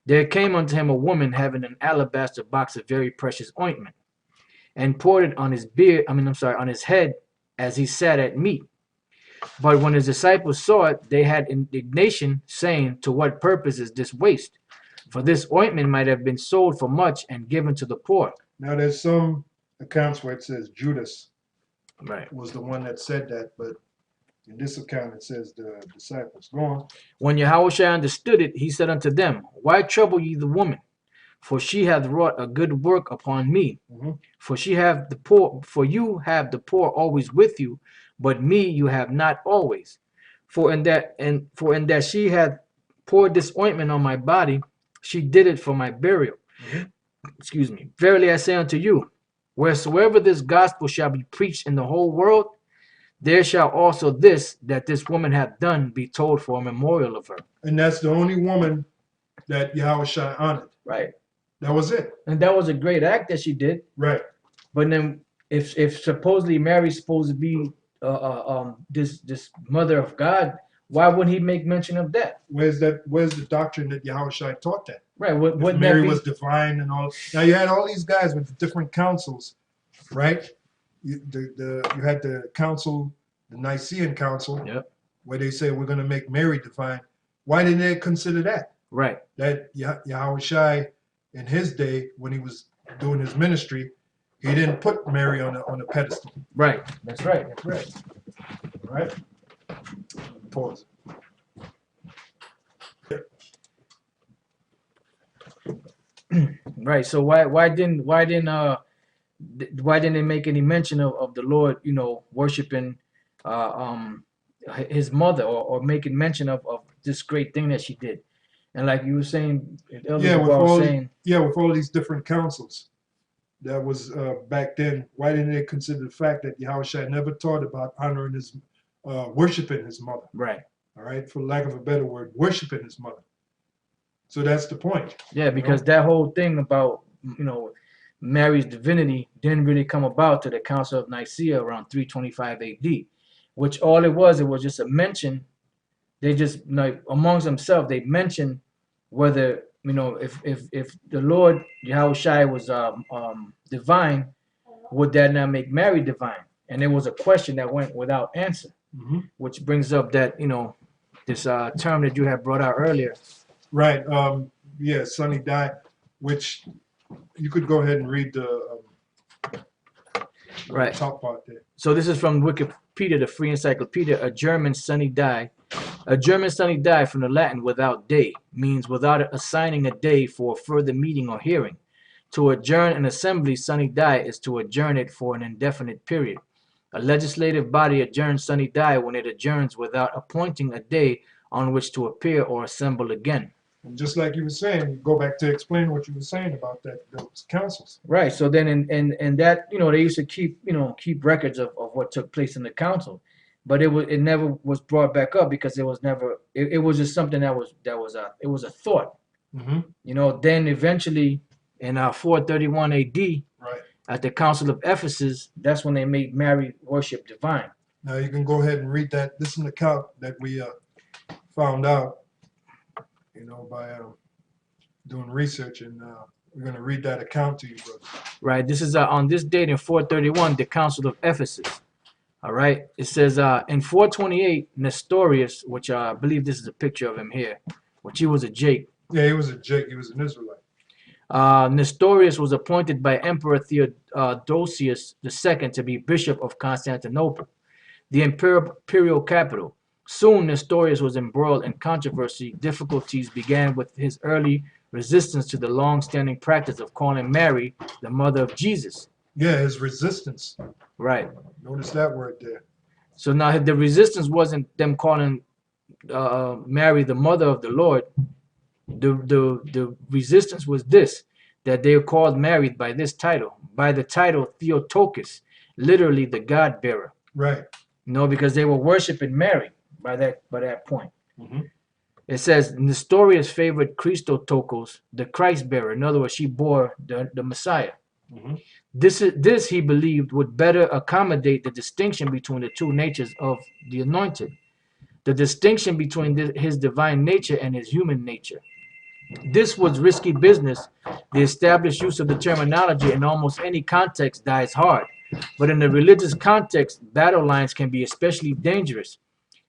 There came unto him a woman having an alabaster box of very precious ointment, and poured it on his beard, on his head as he sat at meat. But when his disciples saw it, they had indignation, saying, to what purpose is this waste? For this ointment might have been sold for much and given to the poor. Now, there's some accounts where it says Judas Right. was the one that said that, but in this account it says the disciples. Go on. When Yahushua understood it, he said unto them, why trouble ye the woman? For she hath wrought a good work upon me. Mhm. For you have the poor always with you, but me you have not always. For in that she hath poured this ointment on my body, she did it for my burial. Mhm. Excuse me. Verily I say unto you, wheresoever this gospel shall be preached in the whole world, there shall also this that this woman hath done be told for a memorial of her. And that's the only woman that Yahushua honored. Right. That was it. And that was a great act that she did. Right. But then, if supposedly Mary's supposed to be this mother of God, why wouldn't he make mention of that? Where's the doctrine that Yahushua taught that? Right. Wouldn't Mary that be... was divine and all. Now you had all these guys with different councils, right? You had the council, the Nicene Council, Yep. where they say we're going to make Mary divine. Why didn't they consider that? Right. That Yahushua in his day, when he was doing his ministry, he didn't put Mary on a pedestal. Right. That's right. That's right. All right. Pause. Right. So why didn't they make any mention of the Lord, worshiping his mother, or making mention of this great thing that she did? And like you were saying, with all these different councils that was back then, why didn't they consider the fact that Yahushua never taught about honoring his, worshiping his mother? Right. All right, for lack of a better word, worshiping his mother. So that's the point. Yeah, because that whole thing about Mary's divinity didn't really come about to the Council of Nicaea around 325 A.D., which all it was just a mention. They just amongst themselves they mentioned whether if the Lord Yahushua was divine, would that not make Mary divine? And it was a question that went without answer, which brings up that this term that you had brought out earlier. Right. Yeah, Sonny died, which you could go ahead and read the right top part there. So this is from Wikipedia, the Free Encyclopedia. A German Sonny die. A German Sonny die, from the Latin without day, means without assigning a day for further meeting or hearing. To adjourn an assembly Sonny die is to adjourn it for an indefinite period. A legislative body adjourns Sonny die when it adjourns without appointing a day on which to appear or assemble again. And just like you were saying, you go back to explain what you were saying about those councils. Right. So then in that, they used to keep records of what took place in the council, but it never was brought back up because it was never it was just something that was a thought. Then eventually in 431 A.D. Right. At the Council of Ephesus, that's when they made Mary worship divine. Now you can go ahead and read that. This is an account that we found out, by doing research, and we're going to read that account to you, brother. Right. This is on this date in 431, the Council of Ephesus. All right. It says in 428, Nestorius, which I believe this is a picture of him here, which he was a Jake. Yeah, he was a Jake. He was an Israelite. Nestorius was appointed by Emperor Theodosius II to be Bishop of Constantinople, the imperial capital. Soon Nestorius was embroiled in controversy. Difficulties began with his early resistance to the long-standing practice of calling Mary the mother of Jesus. Yeah, his resistance. Right. Notice that word there. So now the resistance wasn't them calling Mary the mother of the Lord. The resistance was this, that they called Mary by this title, by the title Theotokos, literally the God bearer. Right. Because they were worshiping Mary by that point. It says Nestorius favored Christotokos, the Christ bearer. In other words, she bore the Messiah. This he believed would better accommodate the distinction between the two natures of the anointed, the distinction between his divine nature and his human nature. This was risky business. The established use of the terminology in almost any context dies hard, but in the religious context, battle lines can be especially dangerous.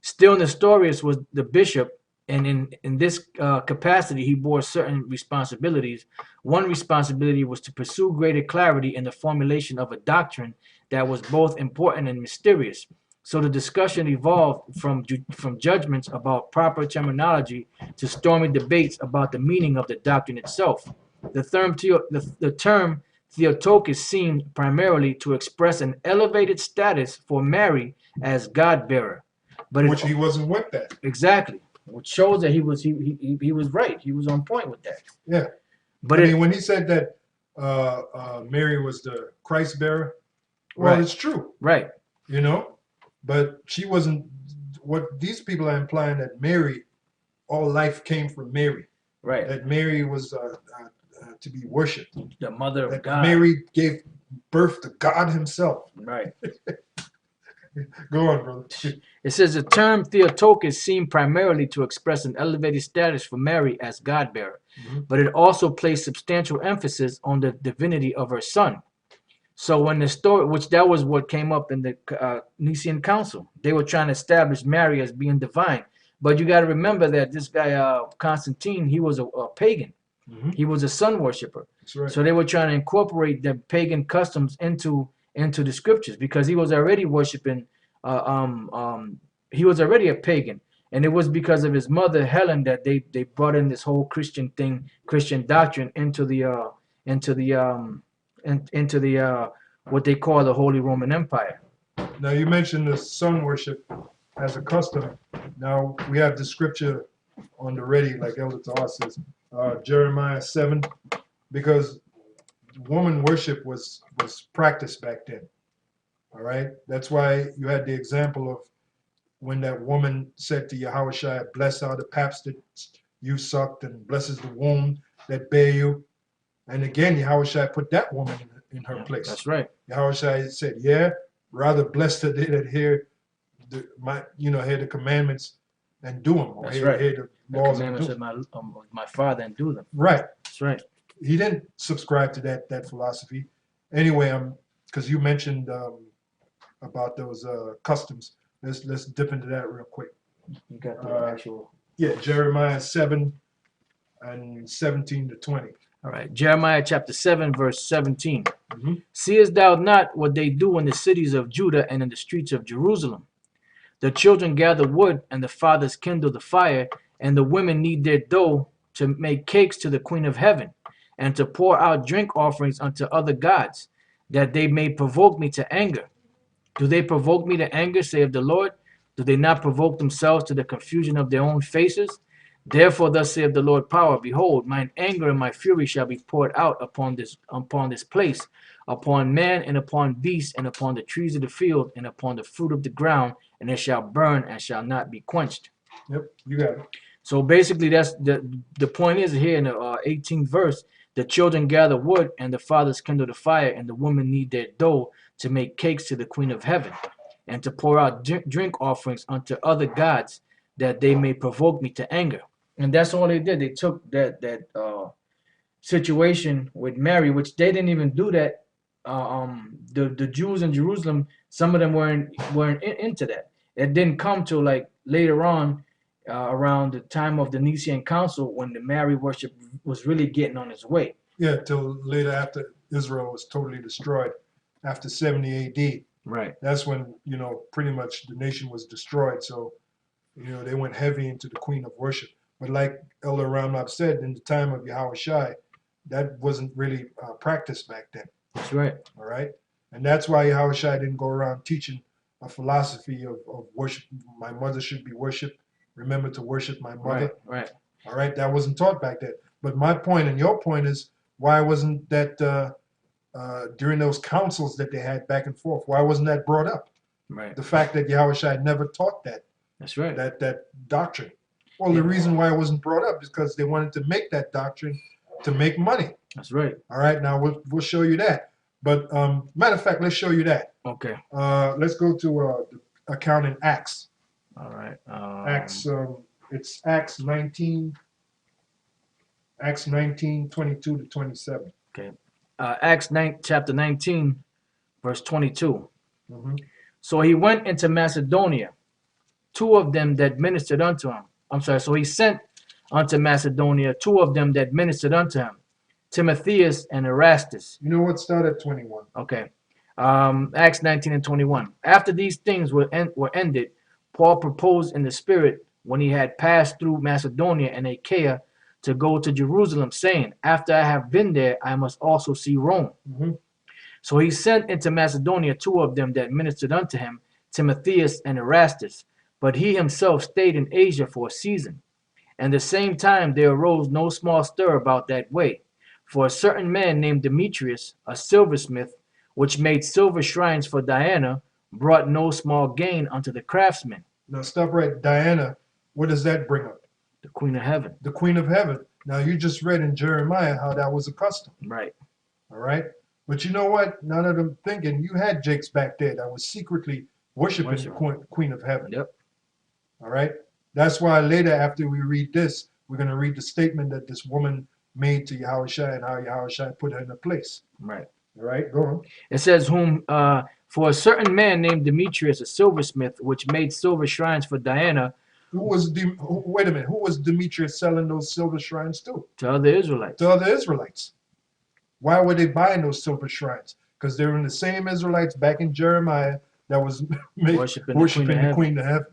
Still, Nestorius was the bishop, and in this capacity, he bore certain responsibilities. One responsibility was to pursue greater clarity in the formulation of a doctrine that was both important and mysterious. So the discussion evolved from judgments about proper terminology to stormy debates about the meaning of the doctrine itself. The term Theotokos seemed primarily to express an elevated status for Mary as God-bearer. But which he wasn't with that. Exactly, which shows that he was right. He was on point with that. Yeah, but I mean, when he said that Mary was the Christ bearer, well, it's true. Right. You know, but she wasn't. What these people are implying that Mary, all life came from Mary. Right. That Mary was to be worshipped. The mother of God. Mary gave birth to God Himself. Right. Go on, brother. It says the term Theotokos seemed primarily to express an elevated status for Mary as God-bearer, but it also placed substantial emphasis on the divinity of her son. So when the story, which that was what came up in the Nicene Council, they were trying to establish Mary as being divine. But you got to remember that this guy Constantine, he was a pagan. He was a sun worshiper. That's right. So they were trying to incorporate the pagan customs into the scriptures because he was already worshiping. He was already a pagan, and it was because of his mother Helen that they brought in this whole Christian thing, Christian doctrine into the what they call the Holy Roman Empire. Now you mentioned the sun worship as a custom. Now we have the scripture on the ready, like Elder Tahar says, Jeremiah 7, because woman worship was practiced back then. All right, that's why you had the example of when that woman said to Yahushua, "Bless are the paps that you sucked, and blesses the womb that bare you." And again, Yahushua put that woman in her place. That's right. Yahushua said, "Yeah, rather blessed are they that hear the commandments and do them, or That's hear, right. hear the laws the and do commandments them." of my father and do them. Right. That's right. He didn't subscribe to that philosophy. Anyway, because you mentioned about those customs. Let's dip into that real quick. You got the actual. Yeah, Jeremiah 7 and 17 to 20. All right, Jeremiah chapter 7, verse 17. Seest thou not what they do in the cities of Judah and in the streets of Jerusalem? The children gather wood, and the fathers kindle the fire, and the women knead their dough to make cakes to the Queen of Heaven, and to pour out drink offerings unto other gods, that they may provoke me to anger. Do they provoke me to anger, saith the Lord? Do they not provoke themselves to the confusion of their own faces? Therefore, thus saith the Lord power, behold, mine anger and my fury shall be poured out upon this place, upon man and upon beast, and upon the trees of the field, and upon the fruit of the ground, and it shall burn and shall not be quenched. Yep, you got it. So basically, that's the point is here in the 18th verse, the children gather wood, and the fathers kindle the fire, and the women knead their dough to make cakes to the Queen of Heaven, and to pour out drink offerings unto other gods, that they may provoke me to anger. And that's all they did. They took that situation with Mary, which they didn't even do that. The Jews in Jerusalem, some of them weren't into that. It didn't come till like later on, around the time of the Nicene Council, when the Mary worship was really getting on its way. Yeah, till later after Israel was totally destroyed, after 70 AD. Right. That's when, pretty much the nation was destroyed. So, they went heavy into the Queen of Worship. But like Elder Ramlab said, in the time of Yahushua, that wasn't really practiced back then. That's right. All right. And that's why Yahushua didn't go around teaching a philosophy of worship. My mother should be worshipped. Remember to worship my mother. Right. All right. That wasn't taught back then. But my point and your point is, why wasn't that during those councils that they had back and forth, why wasn't that brought up? Right. The fact that Yahushua never taught that. That's right. That doctrine. Well, the reason why it wasn't brought up is because they wanted to make that doctrine to make money. That's right. All right. Now we'll show you that. But matter of fact, let's show you that. Okay. Let's go to the account in Acts. All right. Acts. It's Acts 19. Acts 19:22 to 27. Okay. Acts 9, chapter 19, verse 22. Mm-hmm. So he went into Macedonia, two of them that ministered unto him. I'm sorry. So he sent unto Macedonia two of them that ministered unto him, Timotheus and Erastus. You know what? Start at 21. Okay. Acts 19 and 21. After these things were ended, Paul proposed in the Spirit when he had passed through Macedonia and Achaia to go to Jerusalem, saying, After I have been there, I must also see Rome. Mm-hmm. So he sent into Macedonia two of them that ministered unto him, Timotheus and Erastus. But he himself stayed in Asia for a season. And the same time there arose no small stir about that way. For a certain man named Demetrius, a silversmith, which made silver shrines for Diana, brought no small gain unto the craftsmen. Now stop right. Diana, what does that bring up? The queen of heaven. The queen of heaven. Now you just read in Jeremiah how that was a custom. Right. All right. But you know what? Now that I'm thinking, you had Jakes back there that was secretly worshiping the queen of heaven. Yep. All right. That's why later, after we read this, we're going to read the statement that this woman made to Yahushua and how Yahushua put her in a place. Right. All right. Go on. It says, for a certain man named Demetrius, a silversmith, which made silver shrines for Diana. Wait a minute. Who was Demetrius selling those silver shrines to? To other Israelites. To other Israelites. Why were they buying those silver shrines? Because they were in the same Israelites back in Jeremiah that was worshiping the queen of heaven.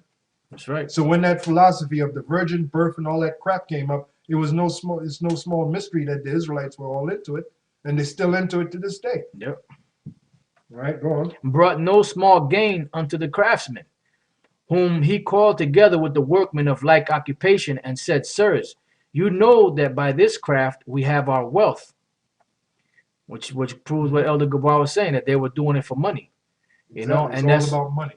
That's right. So when that philosophy of the virgin birth and all that crap came up, it's no small mystery that the Israelites were all into it, and they're still into it to this day. Yep. All right, go on. Brought no small gain unto the craftsmen, whom he called together with the workmen of like occupation, and said, Sirs, you know that by this craft we have our wealth. Which proves what Elder Gabar was saying, that they were doing it for money. You know, and that's all about money.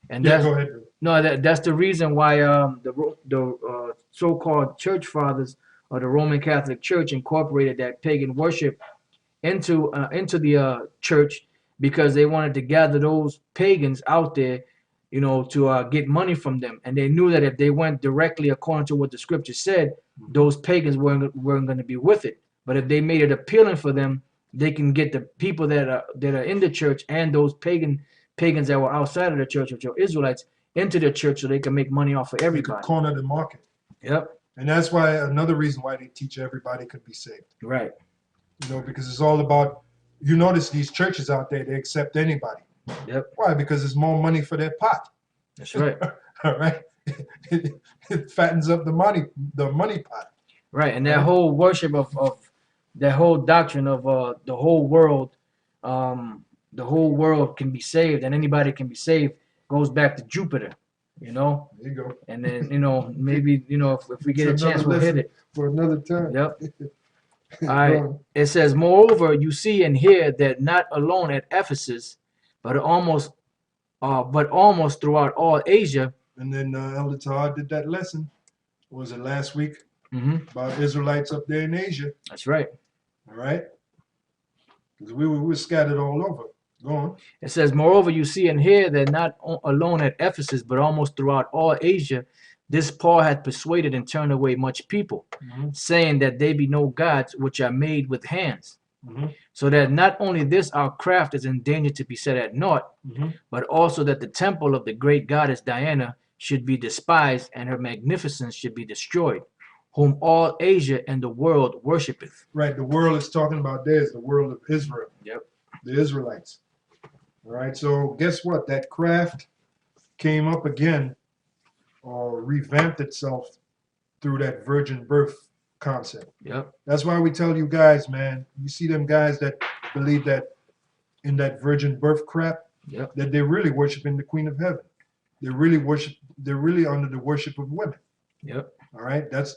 And yeah, go ahead. No, that's the reason why the so-called church fathers of the Roman Catholic Church incorporated that pagan worship into the church, because they wanted to gather those pagans out there, you know, to get money from them. And they knew that if they went directly according to what the scripture said, those pagans weren't going to be with it. But if they made it appealing for them, they can get the people that are in the church and those pagans that were outside of the church, which are Israelites, into the church, so they can make money off of everybody. They could corner the market. Yep. And that's why another reason why they teach everybody could be saved. Right. You know, because it's all about. You notice these churches out there, they accept anybody. Yep. Why? Because it's more money for their pot. That's right. All right. It fattens up the money pot. Right, and that whole worship of that whole doctrine of the whole world can be saved and anybody can be saved goes back to Jupiter, you know. There you go. And then, you know, maybe, you know, if we get a chance, we'll hit it for another time. Yep. All right. It says, moreover, you see and hear that not alone at Ephesus, but almost throughout all Asia. And then Elder Todd did that lesson. Was it last week? Mm-hmm. About Israelites up there in Asia. That's right. All right. Because we were scattered all over. Go on. It says, moreover, you see and hear that not alone at Ephesus, but almost throughout all Asia, this Paul hath persuaded and turned away much people, saying that they be no gods which are made with hands. So that not only this our craft is in danger to be set at naught, but also that the temple of the great goddess Diana should be despised, and her magnificence should be destroyed, whom all Asia and the world worshipeth. Right, the world is talking about there is the world of Israel. Yep. The Israelites. All right, so guess what? That craft came up again, or revamped itself through that virgin birth concept. Yep. That's why we tell you guys, man, you see them guys that believe that in that virgin birth crap, that they're really worshiping the Queen of Heaven. They're really under the worship of women. Yep. All right, that's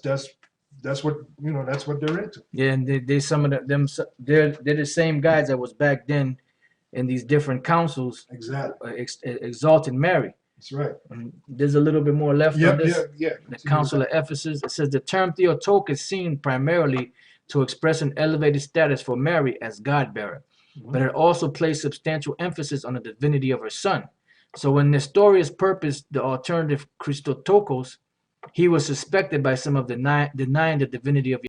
what, you know, that's what they're into. Yeah, and they some of them they're the same guys that was back then in these different councils. Exactly. Exalting Mary. That's right. And there's a little bit more left on this. Yeah. The Council of Ephesus. It says the term Theotokos is seen primarily to express an elevated status for Mary as God-bearer, but it also placed substantial emphasis on the divinity of her son. So when Nestorius purposed the alternative Christotokos, he was suspected by some of denying the divinity of